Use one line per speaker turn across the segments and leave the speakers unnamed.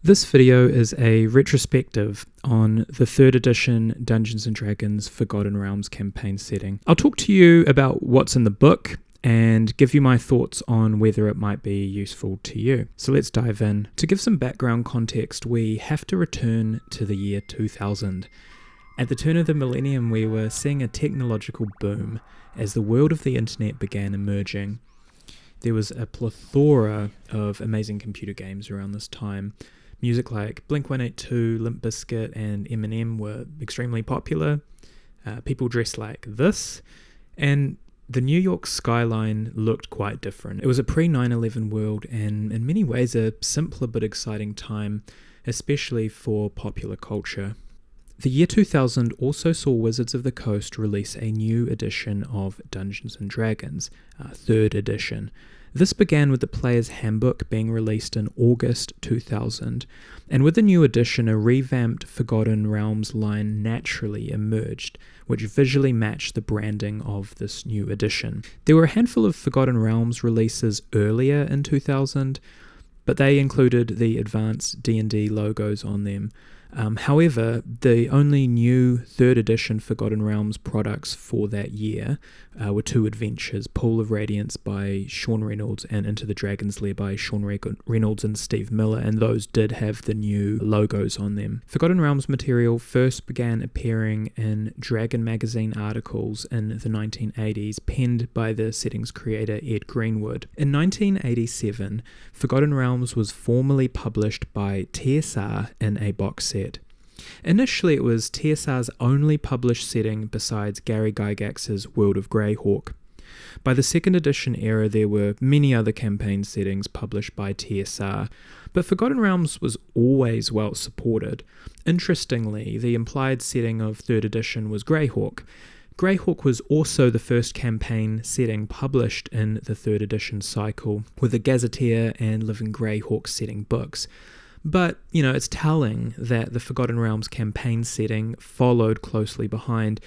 This video is a retrospective on the 3rd edition Dungeons & Dragons Forgotten Realms campaign setting. I'll talk to you about what's in the book and give you my thoughts on whether it might be useful to you. So let's dive in. To give some background context, we have to return to the year 2000. At the turn of the millennium, we were seeing a technological boom as the world of the internet began emerging. There was a plethora of amazing computer games around this time. Music like Blink-182, Limp Bizkit, and Eminem were extremely popular. People dressed like this, and the New York skyline looked quite different. It was a pre-9/11 world, and in many ways a simpler but exciting time, especially for popular culture. The year 2000 also saw Wizards of the Coast release a new edition of Dungeons & Dragons, 3rd edition. This began with the Player's Handbook being released in August 2000, and with the new edition, a revamped Forgotten Realms line naturally emerged, which visually matched the branding of this new edition. There were a handful of Forgotten Realms releases earlier in 2000, but they included the advanced D&D logos on them. However, the only new 3rd edition Forgotten Realms products for that year were 2 adventures, Pool of Radiance by Sean Reynolds and Into the Dragon's Lair by Sean Reynolds and Steve Miller, and those did have the new logos on them. Forgotten Realms material first began appearing in Dragon magazine articles in the 1980s, penned by the setting's creator Ed Greenwood. In 1987, Forgotten Realms was formally published by TSR in a box set. Initially, it was TSR's only published setting besides Gary Gygax's World of Greyhawk. By the 2nd edition era, there were many other campaign settings published by TSR, but Forgotten Realms was always well supported. Interestingly, the implied setting of 3rd edition was Greyhawk. Greyhawk was also the first campaign setting published in the 3rd edition cycle, with the Gazetteer and Living Greyhawk setting books. But, it's telling that the Forgotten Realms campaign setting followed closely behind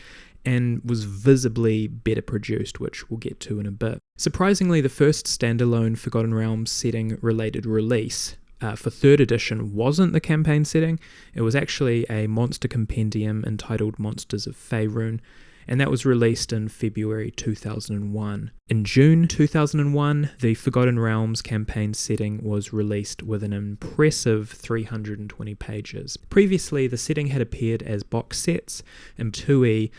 and was visibly better produced, which we'll get to in a bit. Surprisingly, the first standalone Forgotten Realms setting related release for 3rd edition wasn't the campaign setting. It was actually a monster compendium entitled Monsters of Faerun, and that was released in February 2001. In June 2001, the Forgotten Realms campaign setting was released with an impressive 320 pages. Previously, the setting had appeared as box sets in 2E,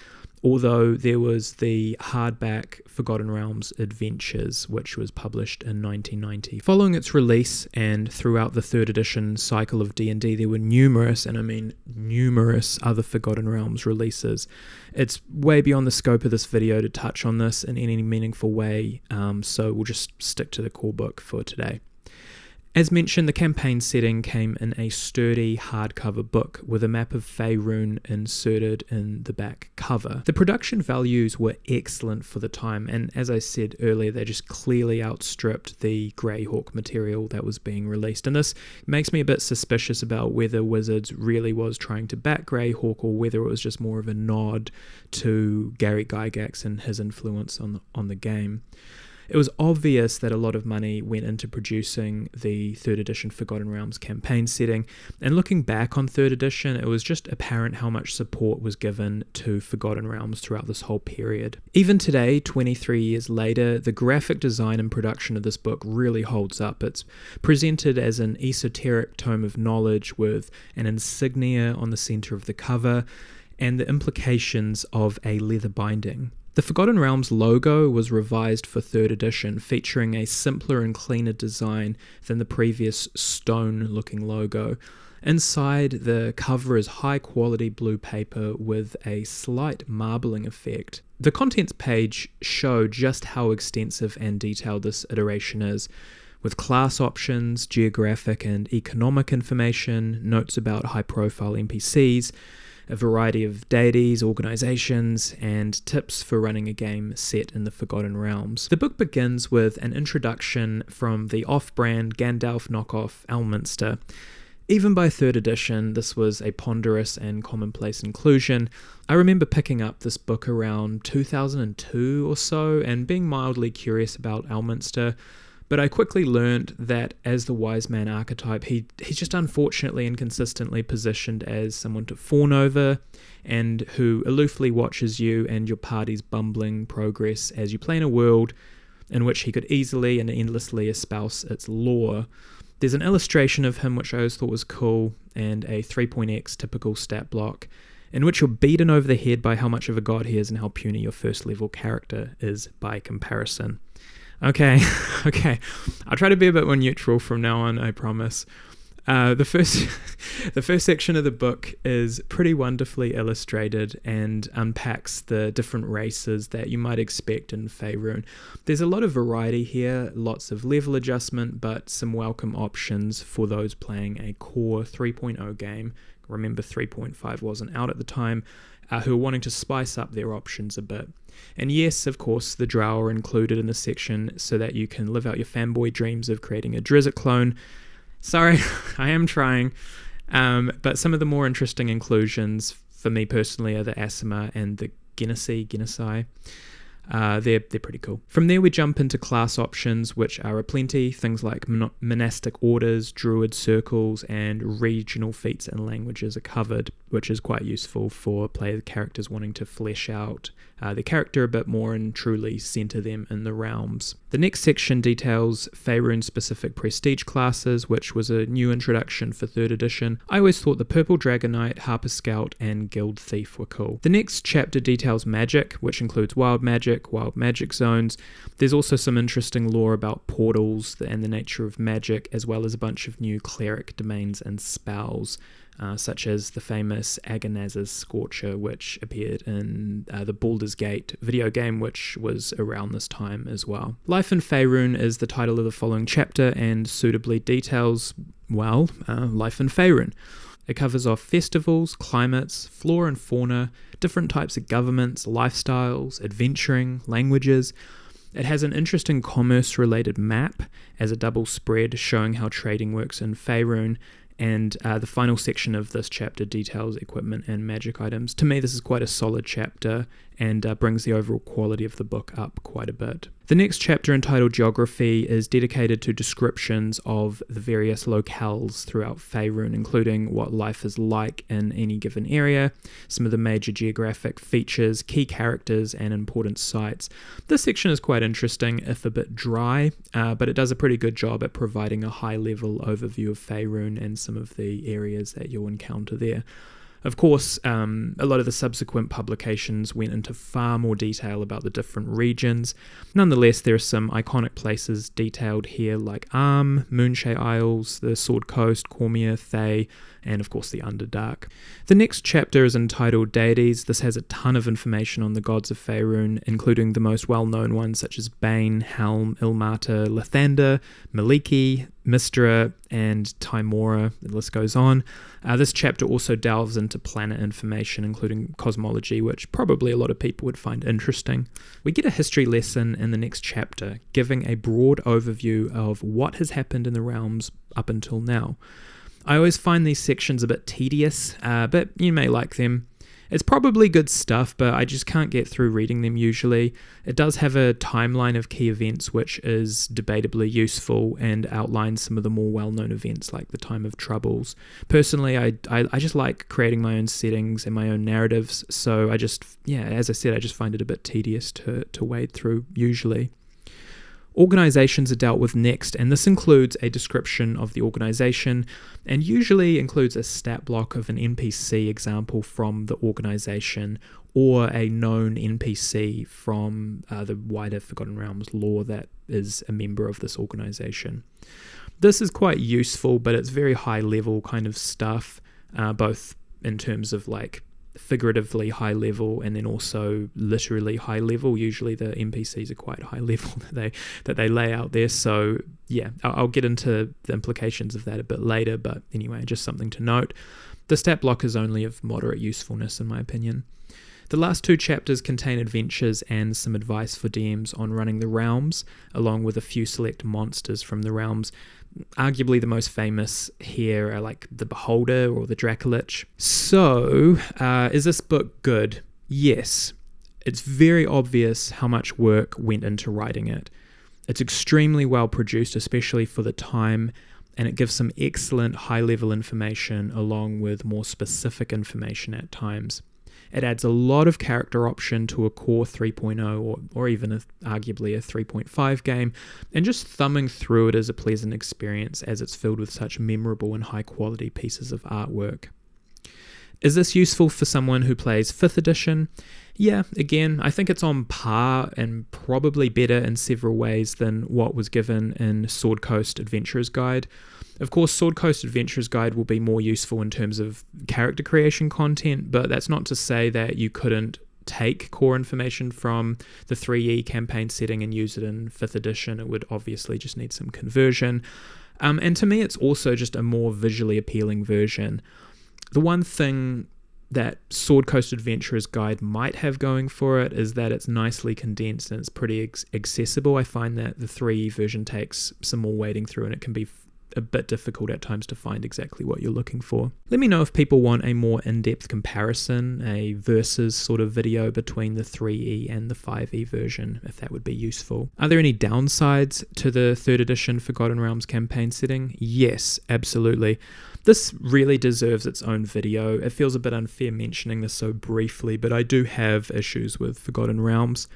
although there was the hardback Forgotten Realms Adventures, which was published in 1990. Following its release and throughout the 3rd edition cycle of D&D, there were numerous, and I mean numerous, other Forgotten Realms releases. It's way beyond the scope of this video to touch on this in any meaningful way, so we'll just stick to the core book for today. As mentioned, the campaign setting came in a sturdy hardcover book with a map of Faerun inserted in the back cover. The production values were excellent for the time, and as I said earlier, they just clearly outstripped the Greyhawk material that was being released. And this makes me a bit suspicious about whether Wizards really was trying to back Greyhawk or whether it was just more of a nod to Gary Gygax and his influence on the game. It was obvious that a lot of money went into producing the 3rd edition Forgotten Realms campaign setting, and looking back on 3rd edition, it was just apparent how much support was given to Forgotten Realms throughout this whole period. Even today, 23 years later, the graphic design and production of this book really holds up. It's presented as an esoteric tome of knowledge with an insignia on the center of the cover and the implications of a leather binding. The Forgotten Realms logo was revised for 3rd edition, featuring a simpler and cleaner design than the previous stone-looking logo. Inside, the cover is high-quality blue paper with a slight marbling effect. The contents page show just how extensive and detailed this iteration is, with class options, geographic and economic information, notes about high-profile NPCs, a variety of deities, organizations, and tips for running a game set in the Forgotten Realms. The book begins with an introduction from the off-brand Gandalf knockoff Elminster. Even by 3rd edition, this was a ponderous and commonplace inclusion. I remember picking up this book around 2002 or so and being mildly curious about Elminster, But I quickly learned that as the wise man archetype, he's just unfortunately and consistently positioned as someone to fawn over and who aloofly watches you and your party's bumbling progress as you play in a world in which he could easily and endlessly espouse its lore. There's an illustration of him which I always thought was cool, and a 3.x typical stat block, in which you're beaten over the head by how much of a god he is and how puny your first level character is by comparison. Okay, I'll try to be a bit more neutral from now on, I promise. The first section of the book is pretty wonderfully illustrated and unpacks the different races that you might expect in Faerun. There's a lot of variety here, lots of level adjustment, but some welcome options for those playing a core 3.0 game. Remember 3.5 wasn't out at the time, who are wanting to spice up their options a bit. And yes, of course, the drow are included in this section so that you can live out your fanboy dreams of creating a Drizzt clone. Sorry, I am trying. But some of the more interesting inclusions for me personally are the Asima and the Genasi. They're pretty cool. From there we jump into class options, which are aplenty. Things like monastic orders, druid circles, and regional feats and languages are covered, which is quite useful for player characters wanting to flesh out their character a bit more and truly centre them in the realms. The next section details Faerun-specific prestige classes, which was a new introduction for 3rd edition. I always thought the Purple Dragon Knight, Harper Scout, and Guild Thief were cool. The next chapter details magic, which includes wild magic zones. There's also some interesting lore about portals and the nature of magic, as well as a bunch of new cleric domains and spells, such as the famous Agonaz's Scorcher, which appeared in the Baldur's Gate video game, which was around this time as well. Life in Faerun is the title of the following chapter and suitably details, life in Faerun. It covers off festivals, climates, flora and fauna, different types of governments, lifestyles, adventuring, languages. It has an interesting commerce-related map as a double spread showing how trading works in Faerun, and the final section of this chapter details equipment and magic items. To me, this is quite a solid chapter and brings the overall quality of the book up quite a bit. The next chapter, entitled Geography, is dedicated to descriptions of the various locales throughout Faerun, including what life is like in any given area, some of the major geographic features, key characters, and important sites. This section is quite interesting, if a bit dry, but it does a pretty good job at providing a high-level overview of Faerun and some of the areas that you'll encounter there. Of course, a lot of the subsequent publications went into far more detail about the different regions. Nonetheless, there are some iconic places detailed here like Arm, Moonshae Isles, the Sword Coast, Cormia, Thay, and of course the Underdark. The next chapter is entitled Deities. This has a ton of information on the gods of Faerun, including the most well-known ones such as Bane, Helm, Ilmater, Lathander, Maliki, Mystra, and Tymora. The list goes on. This chapter also delves into planet information, including cosmology, which probably a lot of people would find interesting. We get a history lesson in the next chapter, giving a broad overview of what has happened in the realms up until now. I always find these sections a bit tedious, but you may like them. It's probably good stuff, but I just can't get through reading them usually. It does have a timeline of key events which is debatably useful and outlines some of the more well-known events like the Time of Troubles. Personally, I just like creating my own settings and my own narratives, so as I said, I just find it a bit tedious to wade through usually. Organizations are dealt with next, and this includes a description of the organization and usually includes a stat block of an NPC example from the organization or a known NPC from the wider Forgotten Realms lore that is a member of this organization. This is quite useful, but it's very high level kind of stuff, both in terms of like figuratively high level and then also literally high level. Usually the NPCs are quite high level that they lay out there, so yeah, I'll get into the implications of that a bit later, but anyway, just something to note. The stat block is only of moderate usefulness in my opinion. The last two chapters contain adventures and some advice for DMs on running the realms, along with a few select monsters from the realms. Arguably the most famous here are like the Beholder or the Dracolich. So, is this book good? Yes. It's very obvious how much work went into writing it. It's extremely well produced, especially for the time, and it gives some excellent high-level information along with more specific information at times. It adds a lot of character option to a core 3.0 or even arguably a 3.5 game, and just thumbing through it is a pleasant experience as it's filled with such memorable and high-quality pieces of artwork. Is this useful for someone who plays 5th edition? Yeah, again, I think it's on par and probably better in several ways than what was given in Sword Coast Adventurer's Guide. Of course, Sword Coast Adventurer's Guide will be more useful in terms of character creation content, but that's not to say that you couldn't take core information from the 3E campaign setting and use it in 5th edition. It would obviously just need some conversion. And to me, it's also just a more visually appealing version. The one thing that Sword Coast Adventurer's Guide might have going for it is that it's nicely condensed and it's pretty accessible. I find that the 3E version takes some more wading through and it can be a bit difficult at times to find exactly what you're looking for. Let me know if people want a more in-depth comparison, a versus sort of video between the 3E and the 5E version, if that would be useful. Are there any downsides to the 3rd edition Forgotten Realms campaign setting? Yes, absolutely. This really deserves its own video. It feels a bit unfair mentioning this so briefly, but I do have issues with Forgotten Realms.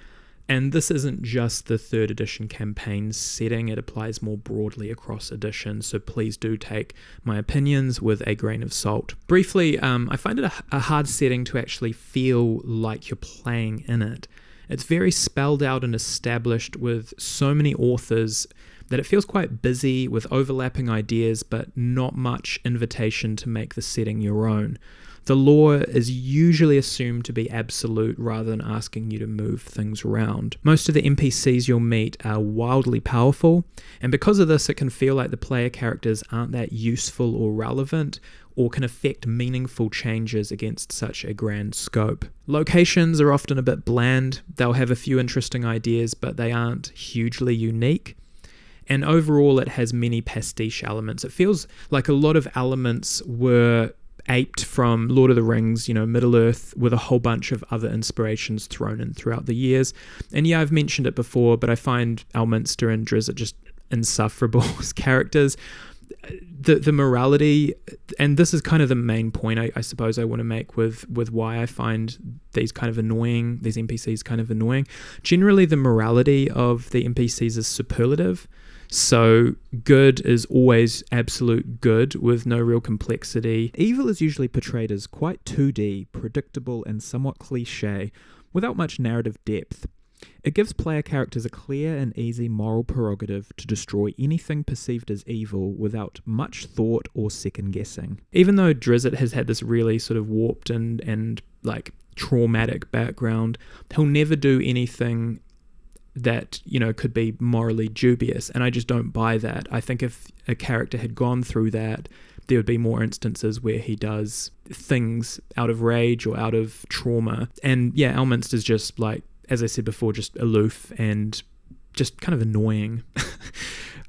And this isn't just the 3rd edition campaign setting, it applies more broadly across editions, so please do take my opinions with a grain of salt. Briefly, I find it a hard setting to actually feel like you're playing in it. It's very spelled out and established with so many authors that it feels quite busy with overlapping ideas, but not much invitation to make the setting your own. The lore is usually assumed to be absolute rather than asking you to move things around. Most of the NPCs you'll meet are wildly powerful, and because of this it can feel like the player characters aren't that useful or relevant, or can affect meaningful changes against such a grand scope. Locations are often a bit bland. They'll have a few interesting ideas, but they aren't hugely unique. And overall it has many pastiche elements. It feels like a lot of elements were aped from Lord of the Rings, Middle-earth, with a whole bunch of other inspirations thrown in throughout the years. And yeah, I've mentioned it before, but I find Elminster and Drizzt just insufferable as characters. The morality, and this is kind of the main point I suppose I want to make with why I find these NPCs kind of annoying. Generally, the morality of the NPCs is superlative. So good is always absolute good with no real complexity. Evil is usually portrayed as quite 2D, predictable and somewhat cliche, without much narrative depth. It gives player characters a clear and easy moral prerogative to destroy anything perceived as evil without much thought or second guessing. Even though Drizzt has had this really sort of warped and traumatic background, he'll never do anything that could be morally dubious, and I just don't buy that. I think if a character had gone through that, there would be more instances where he does things out of rage or out of trauma. And yeah, Elminster's just as I said before, just aloof and just kind of annoying.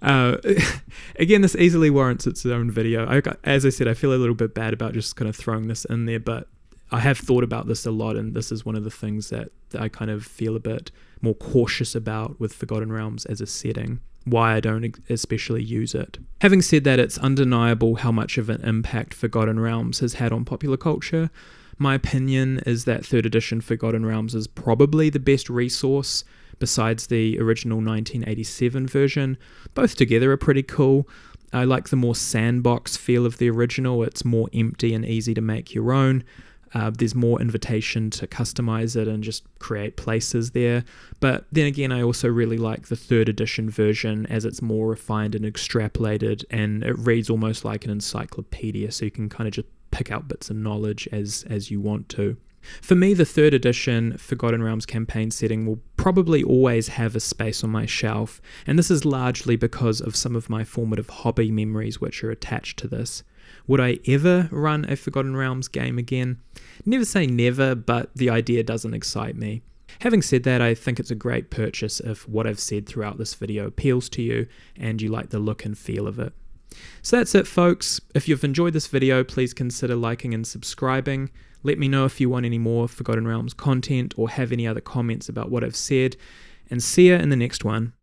Again, this easily warrants its own video. As I said, I feel a little bit bad about just kind of throwing this in there, but I have thought about this a lot, and this is one of the things that I kind of feel a bit more cautious about with Forgotten Realms as a setting, why I don't especially use it. Having said that, it's undeniable how much of an impact Forgotten Realms has had on popular culture. My opinion is that 3rd edition Forgotten Realms is probably the best resource besides the original 1987 version. Both together are pretty cool. I like the more sandbox feel of the original. It's more empty and easy to make your own. There's more invitation to customize it and just create places there. But then again, I also really like the 3rd edition version as it's more refined and extrapolated, and it reads almost like an encyclopedia, so you can kind of just pick out bits of knowledge as you want to. For me, the 3rd edition Forgotten Realms campaign setting will probably always have a space on my shelf, and this is largely because of some of my formative hobby memories which are attached to this. Would I ever run a Forgotten Realms game again? Never say never, but the idea doesn't excite me. Having said that, I think it's a great purchase if what I've said throughout this video appeals to you and you like the look and feel of it. So that's it, folks. If you've enjoyed this video, please consider liking and subscribing. Let me know if you want any more Forgotten Realms content or have any other comments about what I've said, and see ya in the next one.